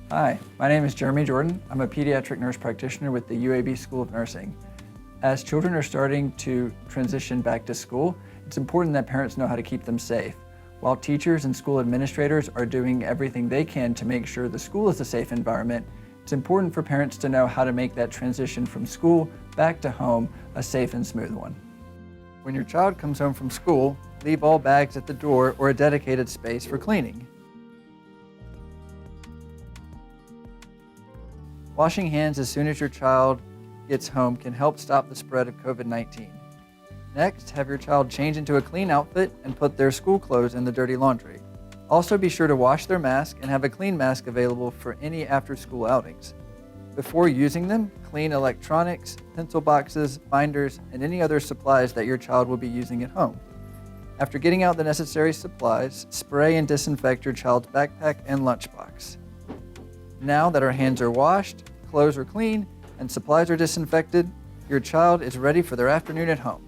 Hi, my name is Jeremy Jordan. I'm a pediatric nurse practitioner with the UAB School of Nursing. As children are starting to transition back to school, it's important that parents know how to keep them safe. While teachers and school administrators are doing everything they can to make sure the school is a safe environment, it's important for parents to know how to make that transition from school back to home a safe and smooth one. When your child comes home from school, leave all bags at the door or a dedicated space for cleaning. Washing hands as soon as your child gets home can help stop the spread of COVID-19. Next, have your child change into a clean outfit and put their school clothes in the dirty laundry. Also be sure to wash their mask and have a clean mask available for any after-school outings. Before using them, clean electronics, pencil boxes, binders, and any other supplies that your child will be using at home. After getting out the necessary supplies, spray and disinfect your child's backpack and lunchbox. Now that our hands are washed, clothes are clean, and supplies are disinfected, your child is ready for their afternoon at home.